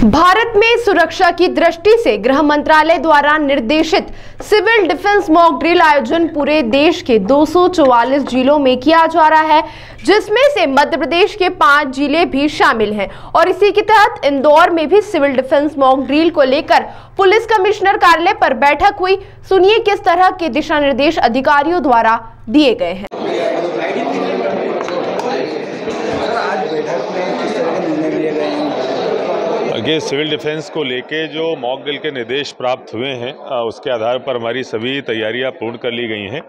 भारत में सुरक्षा की दृष्टि से गृह मंत्रालय द्वारा निर्देशित सिविल डिफेंस मॉक ड्रिल आयोजन पूरे देश के 244 जिलों में किया जा रहा है, जिसमें से मध्य प्रदेश के 5 जिले भी शामिल हैं। और इसी के तहत इंदौर में भी सिविल डिफेंस मॉक ड्रिल को लेकर पुलिस कमिश्नर कार्यालय पर बैठक हुई। सुनिए किस तरह के दिशा निर्देश अधिकारियों द्वारा दिए गए हैं। ये सिविल डिफेंस को लेके जो मॉक ड्रिल के निर्देश प्राप्त हुए हैं उसके आधार पर हमारी सभी तैयारियां पूर्ण कर ली गई हैं।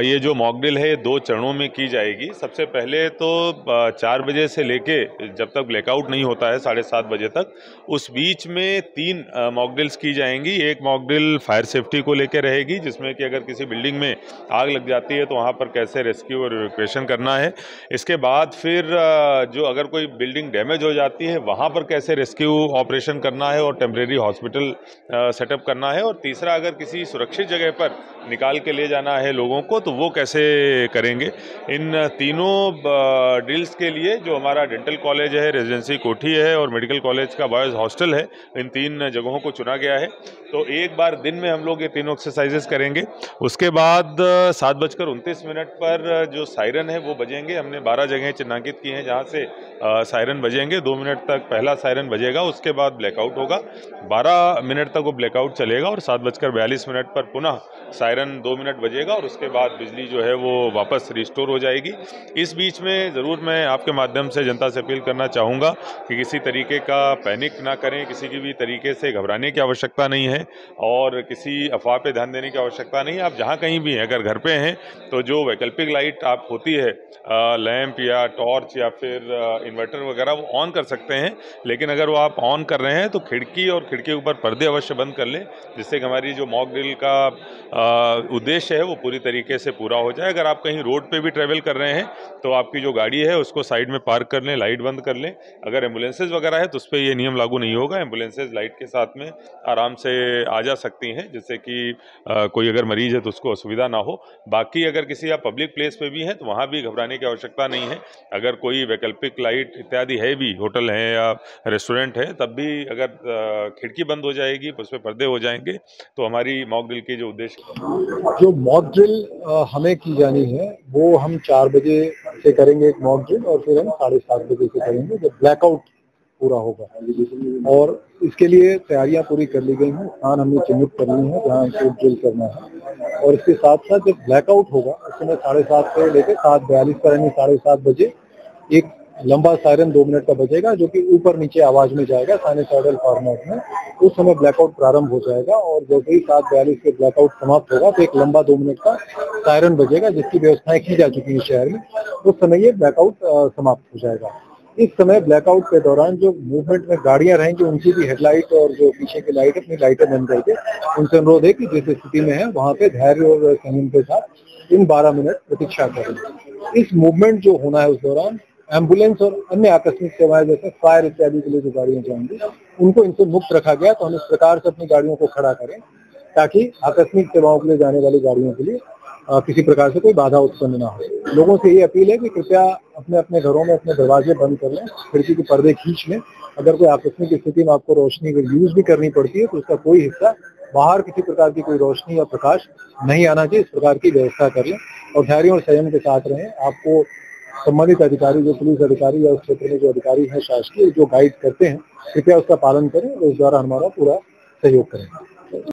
ये जो मॉक ड्रिल है 2 चरणों में की जाएगी। सबसे पहले तो 4 बजे से लेके जब तक ब्लैकआउट नहीं होता है 7:30 बजे तक, उस बीच में 3 मॉक ड्रिल्स की जाएंगी। एक मॉक ड्रिल फायर सेफ्टी को लेके रहेगी, जिसमें कि अगर किसी बिल्डिंग में आग लग जाती है तो वहाँ पर कैसे रेस्क्यू और इवैक्यूएशन करना है। इसके बाद फिर जो अगर कोई बिल्डिंग डैमेज हो जाती है वहाँ पर कैसे रेस्क्यू ऑपरेशन करना है और टेम्परेरी हॉस्पिटल सेटअप करना है। और तीसरा, अगर किसी सुरक्षित जगह पर निकाल के ले जाना है लोगों को तो वो कैसे करेंगे। इन तीनों ड्रिल्स के लिए जो हमारा डेंटल कॉलेज है, रेजिडेंसी कोठी है और मेडिकल कॉलेज का बॉयज़ हॉस्टल है, इन 3 जगहों को चुना गया है। तो एक बार दिन में हम लोग ये तीनों एक्सरसाइजेस करेंगे। उसके बाद 7:29 पर जो सायरन है वो बजेंगे। हमने 12 जगह चिन्हांकित की हैं जहाँ से सायरन बजेंगे। 2 मिनट तक पहला सायरन बजेगा, उसके बाद ब्लैकआउट होगा। 12 मिनट तक वो ब्लैकआउट चलेगा और 7:42 पर पुनः सायरन 2 मिनट बजेगा और उसके बाद बिजली जो है वो वापस रिस्टोर हो जाएगी। इस बीच में ज़रूर मैं आपके माध्यम से जनता से अपील करना चाहूँगा कि किसी तरीके का पैनिक ना करें, किसी की भी तरीके से घबराने की आवश्यकता नहीं है और किसी अफवाह पे ध्यान देने की आवश्यकता नहीं है। आप जहाँ कहीं भी हैं, अगर घर पे हैं तो जो वैकल्पिक लाइट आप होती है, लैंप या टॉर्च या फिर इन्वर्टर वगैरह, वो ऑन कर सकते हैं। लेकिन अगर वो आप ऑन कर रहे हैं तो खिड़की और खिड़की के ऊपर पर्दे अवश्य बंद कर लें, जिससे कि हमारी जो मॉक ड्रिल का उद्देश्य है वो पूरी तरीके से पूरा हो जाए। अगर आप कहीं रोड पे भी ट्रेवल कर रहे हैं तो आपकी जो गाड़ी है उसको साइड में पार्क कर लें, लाइट बंद कर लें। अगर एम्बुलेंसेज वगैरह है तो उस पर ये नियम लागू नहीं होगा। एम्बुलेंसेज लाइट के साथ में आराम से आ जा सकती हैं, जिससे कि कोई अगर मरीज है तो उसको असुविधा ना हो। बाकी अगर किसी आप पब्लिक प्लेस पे भी हैं तो वहाँ भी घबराने की आवश्यकता नहीं है। अगर कोई वैकल्पिक लाइट इत्यादि है भी, होटल है या रेस्टोरेंट है, तब भी अगर खिड़की बंद हो जाएगी, उस पर पर्दे हो जाएंगे, तो हमारी मॉक ड्रिल की जो उद्देश्य जो मॉक ड्रिल हमें की जानी है वो हम 4 बजे से करेंगे एक मॉक ड्रिल और फिर हम 7:30 बजे से करेंगे जब ब्लैकआउट पूरा होगा। और इसके लिए तैयारियां पूरी कर ली गई हैं। स्थान हमने चिन्हित कर ली है जहाँ हमको ड्रिल करना है। और इसके साथ साथ जब ब्लैकआउट होगा उस समय 7:30 से लेकर 7:42 पर यानी 7:30 बजे एक लंबा सायरन 2 मिनट का बजेगा, जो कि ऊपर नीचे आवाज में जाएगा साइनसॉइडल फॉर्मेट में। उस समय ब्लैकआउट प्रारंभ हो जाएगा और जब ही 7:42 के ब्लैकआउट समाप्त होगा तो एक लंबा 2 मिनट का सायरन बजेगा, जिसकी व्यवस्थाएं की जा चुकी है शहर में। उस समय ये ब्लैकआउट समाप्त हो जाएगा। इस समय ब्लैकआउट के दौरान जो मूवमेंट में गाड़ियां रहेंगी उनकी भी हेडलाइट और जो पीछे की लाइट अपनी लाइटें बंद करके उनसे अनुरोध है कि जिस स्थिति में है वहाँ पे धैर्य और संयम के साथ इन 12 मिनट प्रतीक्षा करें। इस मूवमेंट जो होना है उस दौरान एम्बुलेंस और अन्य आकस्मिक सेवाएं जैसे फायर इत्यादि के लिए जो गाड़ियां जाएंगी उनको इनसे मुक्त रखा गया। तो हम इस प्रकार से अपनी गाड़ियों को खड़ा करें ताकि आकस्मिक सेवाओं के लिए जाने वाली गाड़ियों के लिए किसी प्रकार से कोई बाधा उत्पन्न ना हो। लोगों से ये अपील है कि कृपया अपने अपने घरों में अपने दरवाजे बंद कर लें, खिड़की के पर्दे खींच लें। अगर कोई आकस्मिक स्थिति में आपको रोशनी यूज भी करनी पड़ती है तो उसका कोई हिस्सा बाहर किसी प्रकार की कोई रोशनी या प्रकाश नहीं आना चाहिए, इस प्रकार की व्यवस्था कर लें और धैर्य और संयम के साथ रहें। आपको संबंधित अधिकारी, जो पुलिस अधिकारी या उस क्षेत्र में जो अधिकारी हैं शासकीय, जो गाइड करते हैं, कृपया उसका पालन करें और उस द्वारा हमारा पूरा सहयोग करें।